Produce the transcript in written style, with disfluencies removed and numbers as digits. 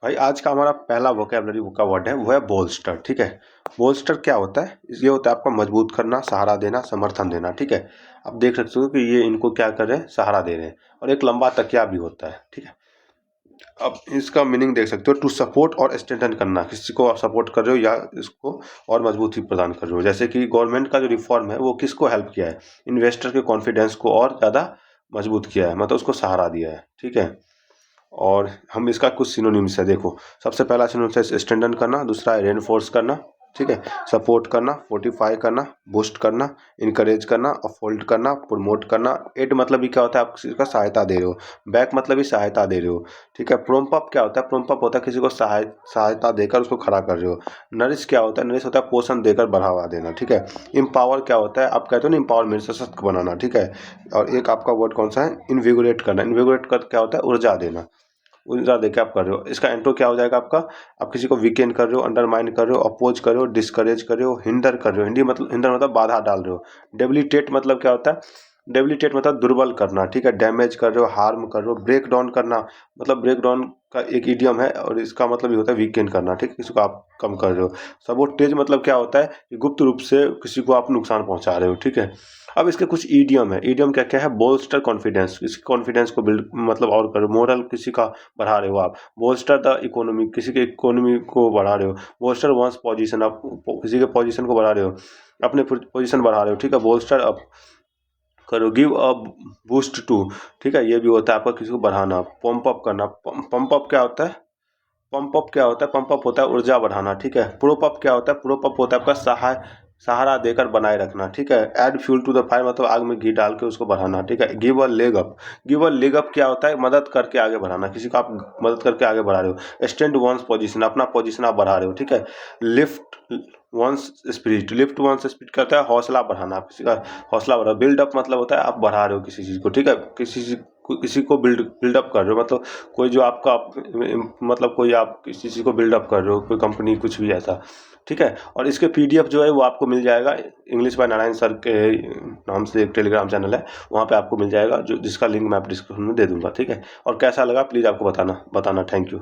भाई आज का हमारा पहला वोकेबलरी का वर्ड है वो है बोल्स्टर। ठीक है, बोल्स्टर क्या होता है? ये होता है आपका मजबूत करना, सहारा देना, समर्थन देना। ठीक है, आप देख सकते हो कि ये इनको क्या कर रहे हैं, सहारा दे रहे हैं। और एक लंबा तकिया भी होता है। ठीक है, अब इसका मीनिंग देख सकते हो, टू सपोर्ट और स्ट्रेंथन करना, किसी को आप सपोर्ट कर रहे हो या इसको और मजबूती प्रदान कर रहे हो। जैसे कि गवर्नमेंट का जो रिफॉर्म है वो किसको हेल्प किया है, इन्वेस्टर के कॉन्फिडेंस को और ज़्यादा मजबूत किया है, मतलब उसको सहारा दिया है। ठीक है, और हम इसका कुछ सिनोनिम्स है, देखो। सबसे पहला सिनोनिम्स है स्ट्रेंथन करना, दूसरा है रेनफोर्स करना, ठीक है, सपोर्ट करना, फोर्टिफाई करना, बूस्ट करना, इनकरेज करना, अपहोल्ड करना, प्रमोट करना। एड मतलब भी क्या होता है, आप किसी का सहायता दे रहे हो। बैक मतलब भी सहायता दे रहे हो। ठीक है, प्रोम्प अप क्या होता है, प्रोम्प अप होता है किसी को सहायता देकर उसको खड़ा कर रहे हो। नरिश क्या होता है, नरिश होता है पोषण देकर बढ़ावा देना। ठीक है, इम्पावर क्या होता है, आप कहते हो ना इम्पावरमेंट, सशक्त बनाना। ठीक है, और एक आपका वर्ड कौन सा है, इन्विगोरेट करना। इन्विगोरेट कर क्या होता है, ऊर्जा देना। ऊर्जा देके आप कर रहे हो। इसका एंटो क्या हो जाएगा आपका, आप किसी को वीकेंड कर रहे हो, अंडरमाइन कर रहे हो, अपोज कर रहे हो, डिस्करेज कर रहे हो, हिंडर कर रहे हो। हिंडर मतलब बाधा डाल रहे हो। डेबिलिटेट मतलब क्या होता है, डेबिलिटेट मतलब दुर्बल करना। ठीक है, डैमेज कर रहे हो, हार्म कर रहे हो। ब्रेक डाउन करना मतलब ब्रेक डाउन का एक इडियम है और इसका मतलब ये होता है वीकेंड करना। ठीक है, किसी को आप कम कर रहे हो। सबोटेज मतलब क्या होता है कि गुप्त रूप से किसी को आप नुकसान पहुंचा रहे हो। ठीक है, अब इसके कुछ ईडियम है। ईडियम क्या क्या है, बोल्स्टर कॉन्फिडेंस, किसी कॉन्फिडेंस को बिल्ड मतलब और करो। मोरल किसी का बढ़ा रहे हो आप। बोल्स्टर द इकोनॉमी, किसी के इकोनॉमी को बढ़ा रहे हो। बोल्स्टर वंस पोजीशन, आप किसी के पोजीशन को बढ़ा रहे हो, अपने पोजीशन बढ़ा रहे हो। ठीक है, बोल्स्टर अप करो, गिव अ बूस्ट टू। ठीक है, ये भी होता है आपका किसी को बढ़ाना। पंप अप करना, पंप अप क्या होता है, पंप अप क्या होता है, पंप अप होता है ऊर्जा बढ़ाना। ठीक है, प्रोप अप क्या होता है, प्रोप अप होता है आपका सहारा देकर बनाए रखना। ठीक है, add fuel to the fire मतलब आग में घी डाल के उसको बढ़ाना। ठीक है, give a leg up, give a leg up क्या होता है, मदद करके आगे बढ़ाना, किसी को आप मदद करके आगे बढ़ा रहे हो। स्टैंड वंस पोजीशन, अपना पोजीशन आप बढ़ा रहे हो। ठीक है, lift one's spirit, lift one's spirit क्या होता है, हौसला बढ़ाना, आप किसी का हौसला बढ़ा। बिल्ड अप मतलब होता है आप बढ़ा रहे हो किसी चीज़ को। ठीक है, किसी को बिल्डअप कर रहे हो, मतलब कोई जो आपका मतलब कोई आप किसी चीज़ को बिल्डअप कर रहे हो, कोई कंपनी कुछ भी ऐसा। ठीक है, और इसके पीडीएफ जो है वो आपको मिल जाएगा इंग्लिश बाय नारायण सर के नाम से एक टेलीग्राम चैनल है, वहाँ पे आपको मिल जाएगा, जो जिसका लिंक मैं आप डिस्क्रिप्शन में दे दूंगा। ठीक है, और कैसा लगा प्लीज़ आपको बताना। Thank you.